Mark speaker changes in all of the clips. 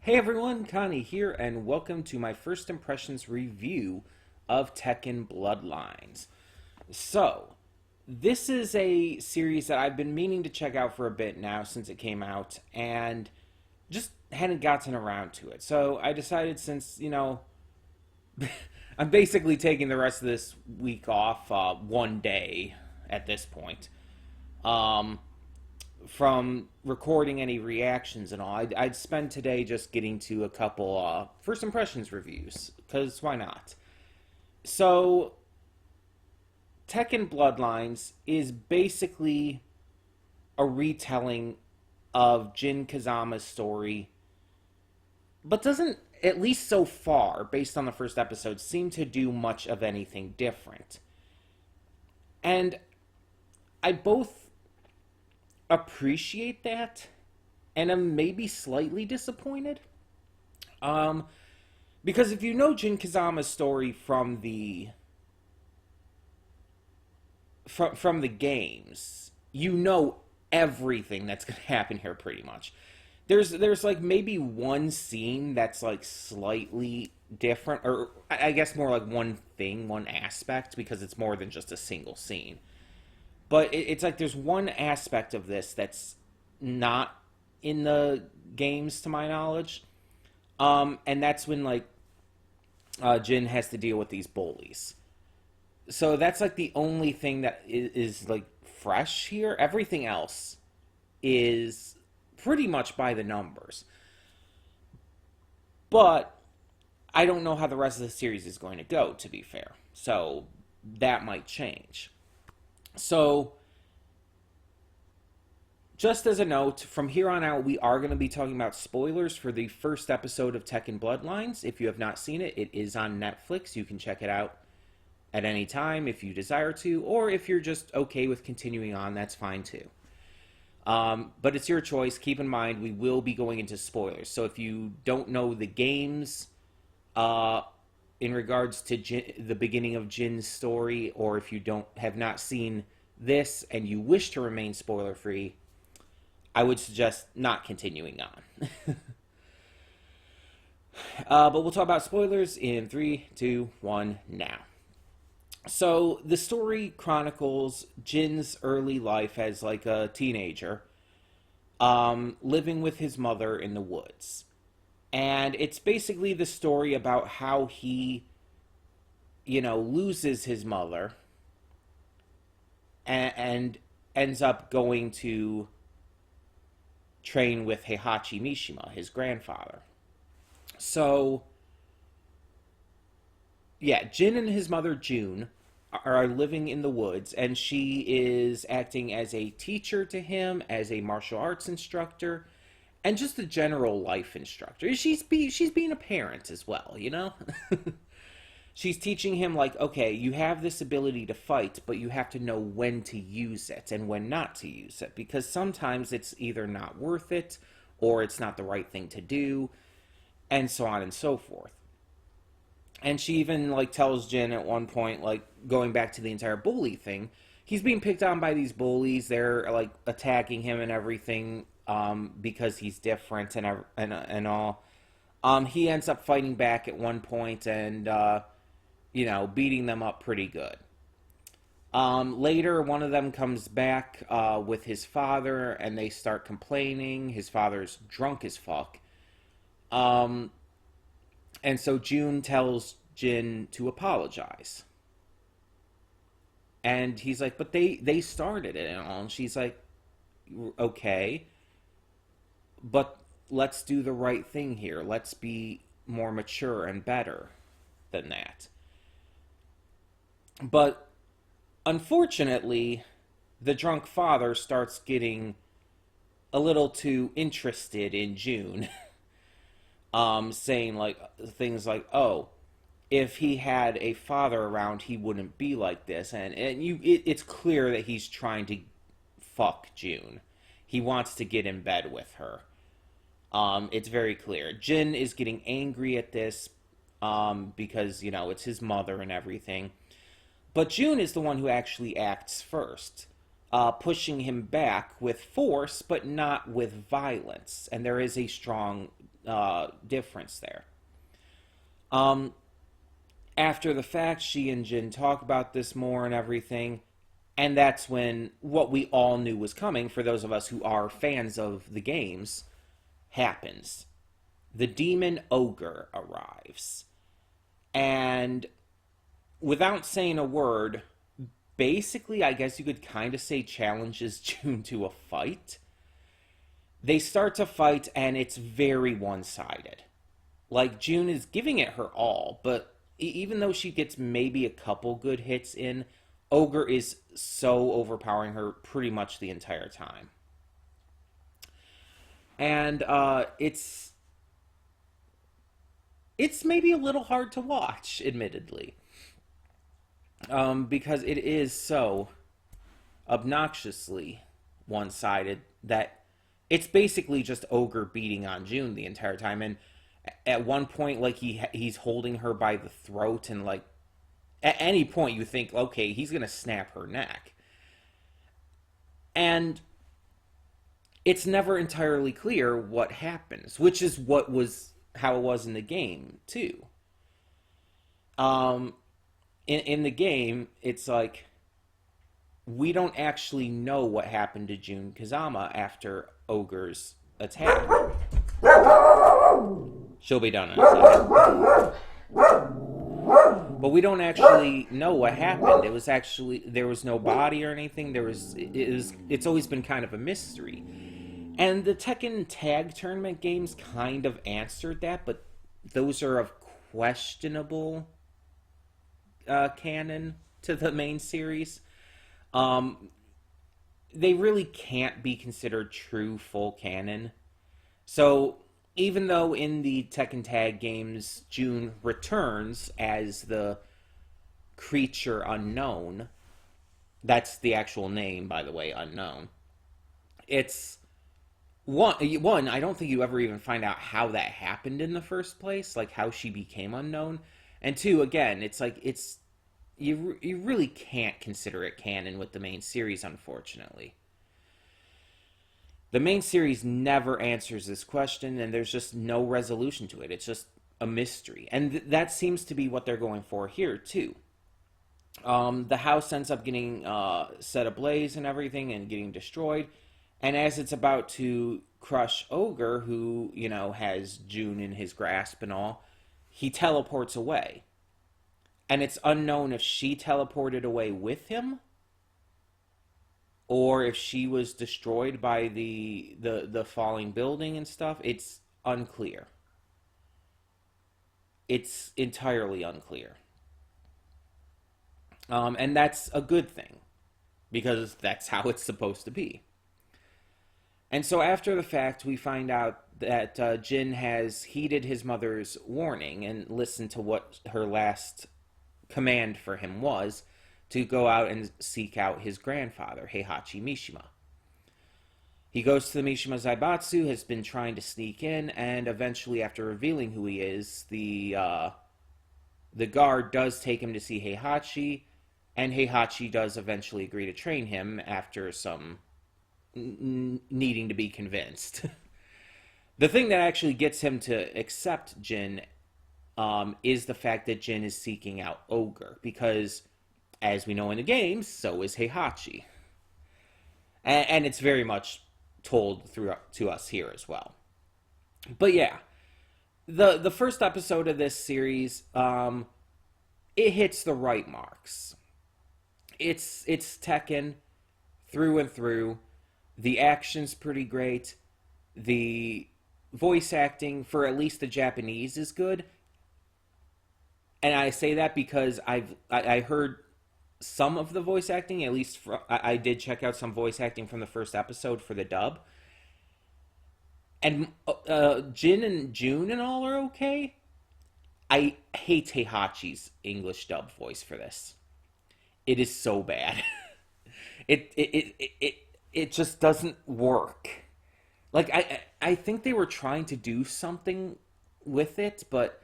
Speaker 1: Hey everyone, Connie here, and welcome to my first impressions review of Tekken Bloodlines. So, this is a series that I've been meaning to check out for a bit now since it came out, and just hadn't gotten around to it. So, I decided since I'm basically taking the rest of this week off one day at this point. Um, from recording any reactions and all. I'd spend today just getting to a couple first impressions reviews, because why not? So, Tekken Bloodlines is basically a retelling of Jin Kazama's story, but doesn't, at least so far, based on the first episode, seem to do much of anything different. And I both appreciate that and am maybe slightly disappointed. Um, because if you know Jin Kazama's story from the games, you know everything that's going to happen here pretty much. There's like maybe one scene that's like slightly different, or I guess more like one thing, one aspect, because it's more than just a single scene. But it's like there's one aspect of this that's not in the games, to my knowledge, and that's when like Jin has to deal with these bullies. So that's like the only thing that is like fresh here. Everything else is pretty much by the numbers. But I don't know how the rest of the series is going to go, to be fair. So that might change. So, just as a note, from here on out, we are going to be talking about spoilers for the first episode of Tekken Bloodlines. If you have not seen it, it is on Netflix. You can check it out at any time if you desire to, or if you're just okay with continuing on, that's fine too. But it's your choice. Keep in mind, we will be going into spoilers. So if you don't know the games in regards to the beginning of Jin's story, or if you don't have not seen this and you wish to remain spoiler free, I would suggest not continuing on. But we'll talk about spoilers in 3, 2, 1, now. So the story chronicles Jin's early life as like a teenager, living with his mother in the woods. And it's basically the story about how he, loses his mother and ends up going to train with Heihachi Mishima, his grandfather. So, yeah, Jin and his mother June are living in the woods, and she is acting as a teacher to him, as a martial arts instructor, and just a general life instructor. She's being a parent as well. She's teaching him, like, okay, you have this ability to fight, but you have to know when to use it and when not to use it, because sometimes it's either not worth it or it's not the right thing to do, and so on and so forth. And she even, like, tells Jin at one point, like, going back to the entire bully thing, he's being picked on by these bullies. They're, like, attacking him and everything, because he's different and all. He ends up fighting back at one point and, beating them up pretty good. Later, one of them comes back with his father, and they start complaining. His father's drunk as fuck. And so June tells Jin to apologize. And he's like, but they started it and all. And she's like, okay, but let's do the right thing here. Let's be more mature and better than that. But unfortunately, the drunk father starts getting a little too interested in June. Saying like things like, "Oh, if he had a father around, he wouldn't be like this." It's clear that he's trying to fuck June. He wants to get in bed with her. It's very clear. Jin is getting angry at this, because it's his mother and everything. But June is the one who actually acts first. pushing him back with force, but not with violence. And there is a strong difference there. After the fact, she and Jin talk about this more and everything. And that's when what we all knew was coming, for those of us who are fans of the games, happens. The demon ogre arrives. And without saying a word, basically, I guess you could kind of say challenges June to a fight. They start to fight, and it's very one-sided. Like, June is giving it her all, but even though she gets maybe a couple good hits in, Ogre is so overpowering her pretty much the entire time. And it's maybe a little hard to watch, admittedly. Because it is so obnoxiously one-sided that it's basically just Ogre beating on June the entire time. And at one point, like, he's holding her by the throat, and, like, at any point you think, okay, he's going to snap her neck. And it's never entirely clear what happens, which is how it was in the game, too. In the game, it's like, we don't actually know what happened to Jun Kazama after Ogre's attack. She'll be done in a second. But we don't actually know what happened. It was actually, there was no body or anything. It's always been kind of a mystery. And the Tekken tag tournament games kind of answered that, but those are of questionable canon to the main series. They really can't be considered true full canon. So even though in the Tekken tag games June returns as the creature unknown, that's the actual name, by the way, unknown. It's one, I don't think you ever even find out how that happened in the first place, like how she became unknown. And two, again, it's like, you really can't consider it canon with the main series, unfortunately. The main series never answers this question, and there's just no resolution to it. It's just a mystery. And that seems to be what they're going for here, too. The house ends up getting set ablaze and everything, and getting destroyed. And as it's about to crush Ogre, who, has June in his grasp and all, he teleports away. And it's unknown if she teleported away with him, or if she was destroyed by the falling building and stuff. It's unclear. It's entirely unclear. And that's a good thing, because that's how it's supposed to be. And so after the fact, we find out that Jin has heeded his mother's warning and listened to what her last command for him was, to go out and seek out his grandfather, Heihachi Mishima. He goes to the Mishima Zaibatsu, has been trying to sneak in, and eventually, after revealing who he is, the guard does take him to see Heihachi, and Heihachi does eventually agree to train him after some needing to be convinced. The thing that actually gets him to accept Jin is the fact that Jin is seeking out Ogre, because, as we know in the games, so is Heihachi. And it's very much told to us here as well. But yeah, the first episode of this series, it hits the right marks. It's Tekken through and through. The action's pretty great. The voice acting, for at least the Japanese, is good. And I say that because I heard some of the voice acting, at least I did check out some voice acting from the first episode for the dub. And Jin and June and all are okay. I hate Heihachi's English dub voice for this. It is so bad. It just doesn't work. Like, I think they were trying to do something with it, but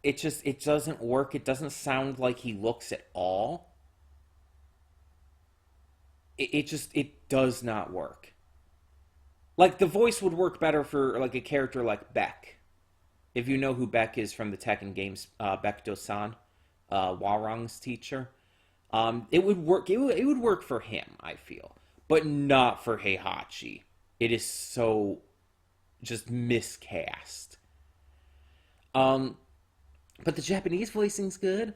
Speaker 1: it doesn't work. It doesn't sound like he looks at all. it does not work. Like, the voice would work better for like a character like Beck. If you know who Beck is from the Tekken games, Beck Dosan, Warong's teacher, it would work. It would work for him, I feel, but not for Heihachi. It is so just miscast. Um, but the Japanese voicing's good.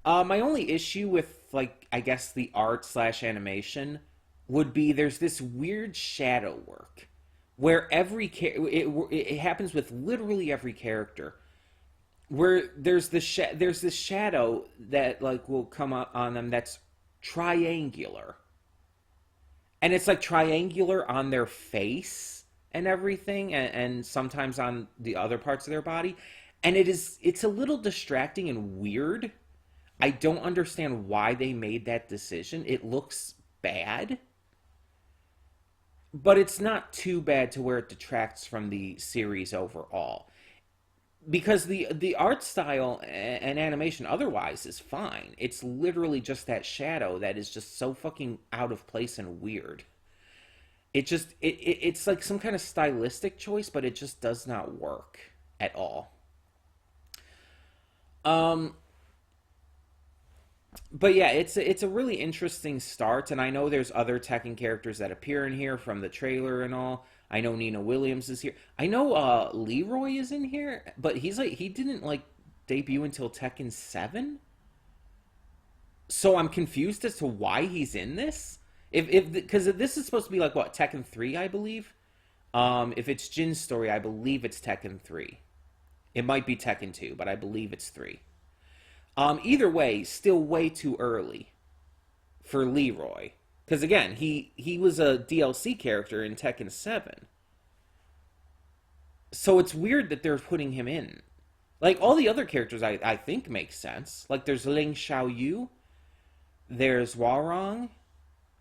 Speaker 1: My only issue with, like, I guess the art slash animation would be there's this weird shadow work where it happens with literally every character, where there's this shadow that like will come up on them that's triangular, and it's like triangular on their face and everything, and sometimes on the other parts of their body, and it's a little distracting and weird. I don't understand why they made that decision. It looks bad, but it's not too bad to where it detracts from the series overall. Because the art style and animation otherwise is fine. It's literally just that shadow that is just so fucking out of place and weird. It's like some kind of stylistic choice, but it just does not work at all. Um, but yeah, it's a really interesting start, and I know there's other Tekken characters that appear in here from the trailer and all. I know Nina Williams is here. I know Leroy is in here, but he didn't like debut until Tekken 7. So I'm confused as to why he's in this. If because this is supposed to be like what, Tekken 3, I believe. If it's Jin's story, I believe it's Tekken 3. It might be Tekken 2, but I believe it's 3. Either way, still way too early for Leroy. Because again, he was a DLC character in Tekken 7. So it's weird that they're putting him in. Like, all the other characters I think make sense. Like, there's Ling Xiaoyu. There's Warong.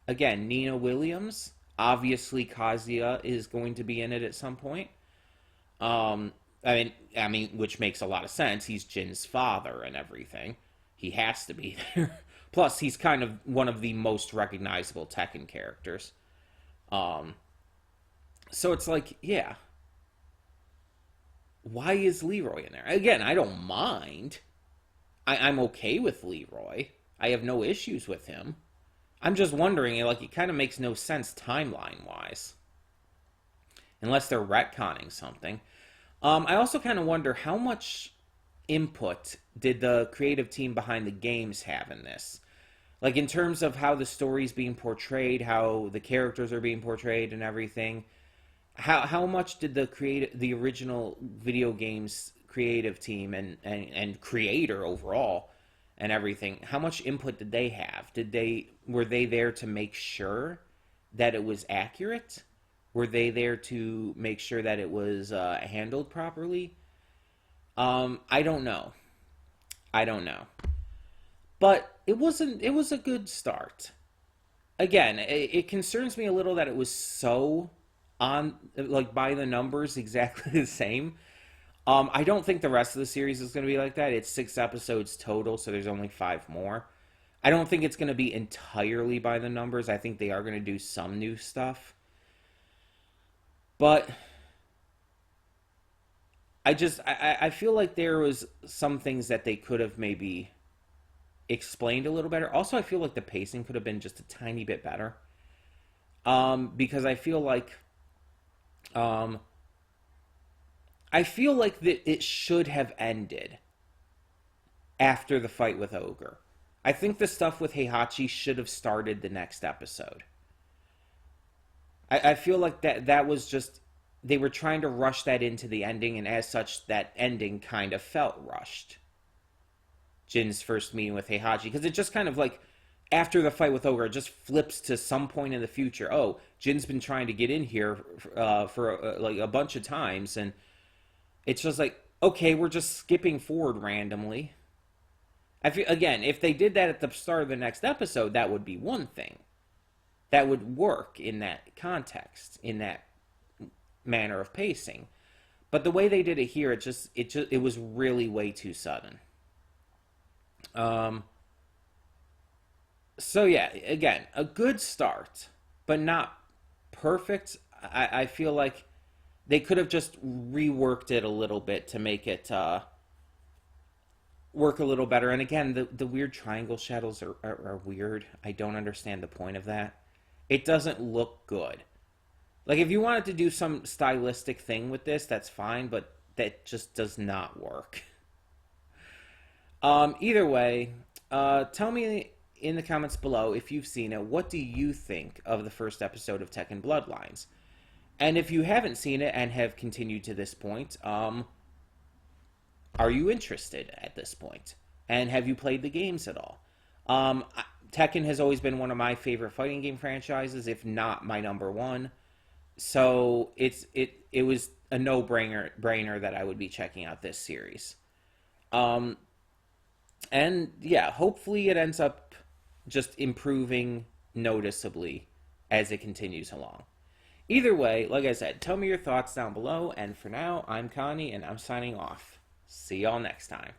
Speaker 1: Again, Nina Williams. Obviously, Kazuya is going to be in it at some point. Um, I mean, which makes a lot of sense. He's Jin's father and everything. He has to be there. Plus, he's kind of one of the most recognizable Tekken characters. Um, so it's like, yeah, why is Leroy in there? Again, I don't mind. I'm okay with Leroy. I have no issues with him. I'm just wondering, like, it kind of makes no sense timeline wise, unless they're retconning something. I also kind of wonder how much input did the creative team behind the games have in this? Like, in terms of how the story's being portrayed, how the characters are being portrayed and everything. How much did the original video games creative team and creator overall and everything, how much input did they have? Were they there to make sure that it was accurate? Were they there to make sure that it was handled properly? I don't know. I don't know. But it wasn't. It was a good start. Again, it concerns me a little that it was so on, like, by the numbers, exactly the same. I don't think the rest of the series is going to be like that. It's 6 episodes total, so there's only 5 more. I don't think it's going to be entirely by the numbers. I think they are going to do some new stuff. But I feel like there was some things that they could have maybe explained a little better. Also, I feel like the pacing could have been just a tiny bit better. Because um, I feel like that it should have ended after the fight with Ogre. I think the stuff with Heihachi should have started the next episode. I feel like that was just, they were trying to rush that into the ending, and as such, that ending kind of felt rushed. Jin's first meeting with Heihachi, because it just kind of like, after the fight with Ogre, it just flips to some point in the future. Oh, Jin's been trying to get in here for like a bunch of times, and it's just like, okay, we're just skipping forward randomly. I feel, again, if they did that at the start of the next episode, that would be one thing. That would work in that context, in that manner of pacing. But the way they did it here, it was really way too sudden. Um, So yeah, again, a good start, but not perfect. I feel like they could have just reworked it a little bit to make it work a little better. And again, the weird triangle shadows are weird. I don't understand the point of that. It doesn't look good. Like, if you wanted to do some stylistic thing with this, that's fine, but that just does not work. Either way, tell me in the comments below if you've seen it. What do you think of the first episode of Tekken Bloodlines? And if you haven't seen it and have continued to this point, are you interested at this point? And have you played the games at all? Um, Tekken has always been one of my favorite fighting game franchises, if not my number one. So it was a no brainer that I would be checking out this series. Um, and yeah, hopefully it ends up just improving noticeably as it continues along. Either way, like I said, tell me your thoughts down below. And for now, I'm Connie, and I'm signing off. See y'all next time.